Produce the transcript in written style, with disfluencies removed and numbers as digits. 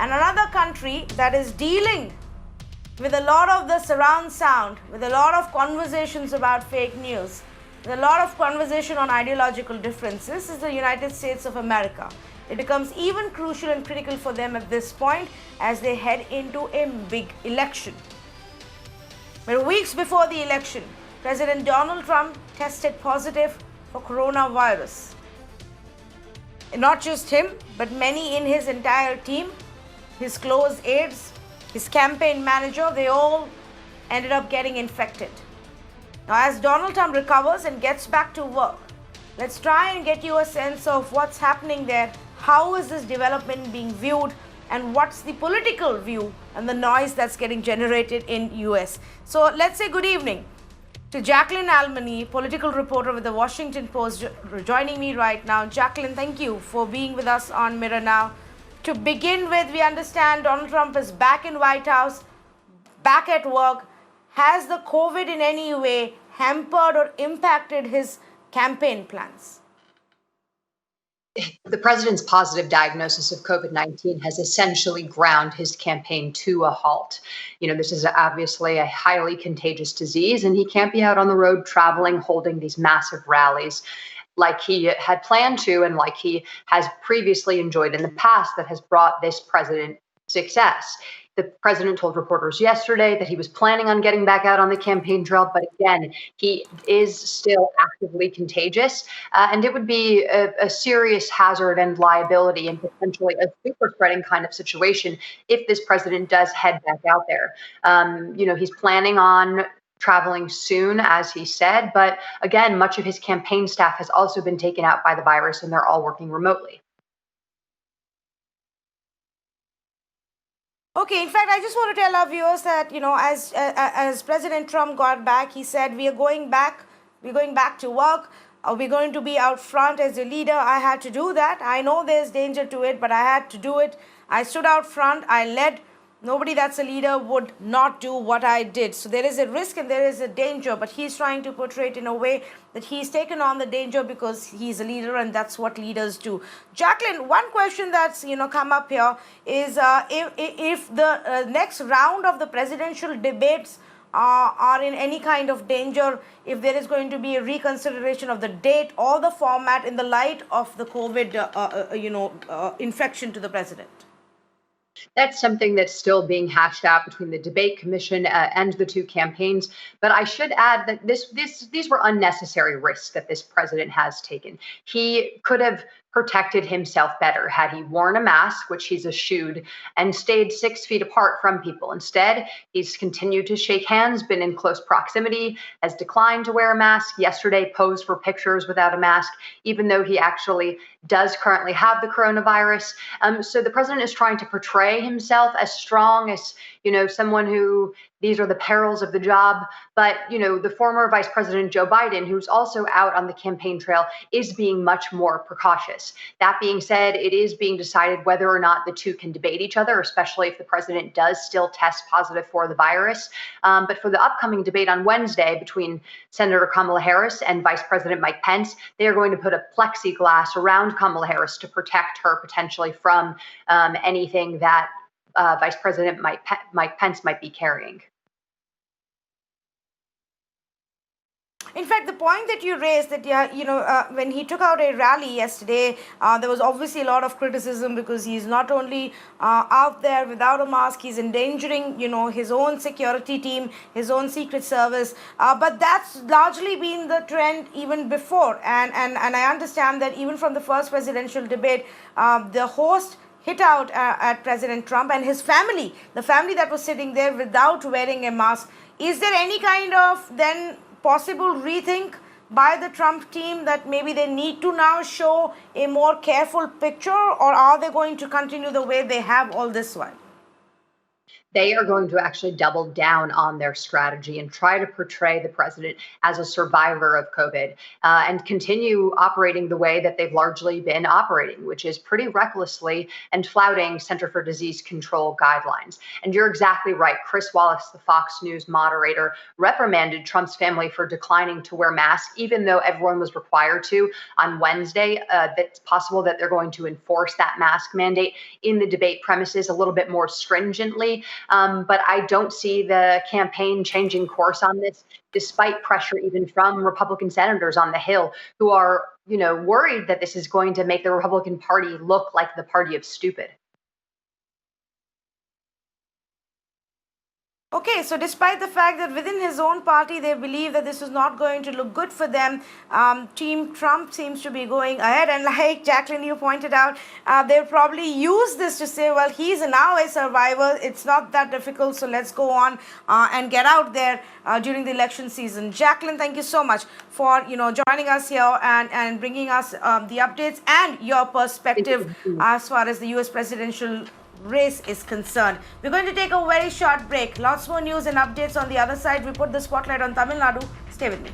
And another country that is dealing with a lot of the surround sound, with a lot of conversations about fake news, with a lot of conversation on ideological differences, is the United States of America. It becomes even crucial and critical for them at this point as they head into a big election. But weeks before the election, President Donald Trump tested positive for coronavirus. And not just him, but many in his entire team, his close aides, his campaign manager, they all ended up getting infected. Now, as Donald Trump recovers and gets back to work, let's try and get you a sense of what's happening there. How is this development being viewed? And what's the political view and the noise that's getting generated in US? So let's say good evening to Jacqueline Alemany, political reporter with the Washington Post, joining me right now. Jacqueline, thank you for being with us on Mirror Now. To begin with, we understand Donald Trump is back in White House, back at work. Has the COVID in any way hampered or impacted his campaign plans? The president's positive diagnosis of COVID-19 has essentially ground his campaign to a halt. This is obviously a highly contagious disease, and he can't be out on the road traveling, holding these massive rallies like he had planned to and like he has previously enjoyed in the past that has brought this president success. The president told reporters yesterday that he was planning on getting back out on the campaign trail, but again, he is still actively contagious, and it would be a serious hazard and liability and potentially a super spreading kind of situation if this president does head back out there. He's planning on traveling soon, as he said, but again, much of his campaign staff has also been taken out by the virus, and they're all working remotely. Okay, in fact, I just want to tell our viewers that, as President Trump got back, he said, we're going back to work. We're going to be out front as a leader. I had to do that. I know there's danger to it, but I had to do it. I stood out front. I led. Nobody that's a leader would not do what I did. So there is a risk and there is a danger, but he's trying to portray it in a way that he's taken on the danger because he's a leader and that's what leaders do. Jacqueline, one question that's come up here is if the next round of the presidential debates are in any kind of danger, if there is going to be a reconsideration of the date or the format in the light of the COVID infection to the president. That's something that's still being hashed out between the debate commission and the two campaigns. But I should add that these were unnecessary risks that this president has taken. He could have protected himself better had he worn a mask, which he's eschewed, and stayed 6 feet apart from people. Instead, he's continued to shake hands, been in close proximity, has declined to wear a mask. Yesterday, posed for pictures without a mask, even though he actually does currently have the coronavirus. So the president is trying to portray himself as strong, as someone who these are the perils of the job. But, the former Vice President Joe Biden, who's also out on the campaign trail, is being much more precautious. That being said, it is being decided whether or not the two can debate each other, especially if the president does still test positive for the virus. But for the upcoming debate on Wednesday between Senator Kamala Harris and Vice President Mike Pence, they are going to put a plexiglass around Kamala Harris to protect her potentially from anything that Vice President Mike Pence might be carrying. In fact, the point that you raised that, when he took out a rally yesterday, there was obviously a lot of criticism because he's not only out there without a mask, he's endangering, his own security team, his own Secret Service. But that's largely been the trend even before. And I understand that even from the first presidential debate, the host hit out at President Trump and his family, the family that was sitting there without wearing a mask. Is there any kind of then possible rethink by the Trump team that maybe they need to now show a more careful picture, or are they going to continue the way they have all this while? they are going to actually double down on their strategy and try to portray the president as a survivor of COVID and continue operating the way that they've largely been operating, which is pretty recklessly and flouting Center for Disease Control guidelines. And you're exactly right. Chris Wallace, the Fox News moderator, reprimanded Trump's family for declining to wear masks, even though everyone was required to on Wednesday. It's possible that they're going to enforce that mask mandate in the debate premises a little bit more stringently. But I don't see the campaign changing course on this, despite pressure even from Republican senators on the Hill who are, worried that this is going to make the Republican Party look like the party of stupid. Okay, so despite the fact that within his own party they believe that this is not going to look good for them, Team Trump seems to be going ahead. And like Jacqueline, you pointed out, they'll probably use this to say, well, he's now a survivor. It's not that difficult, so let's go on and get out there during the election season. Jacqueline, thank you so much for joining us here and bringing us the updates and your perspective as far as the U.S. presidential race is concerned. We're going to take a very short break. Lots more news and updates on the other side. We put the spotlight on Tamil Nadu. Stay with me.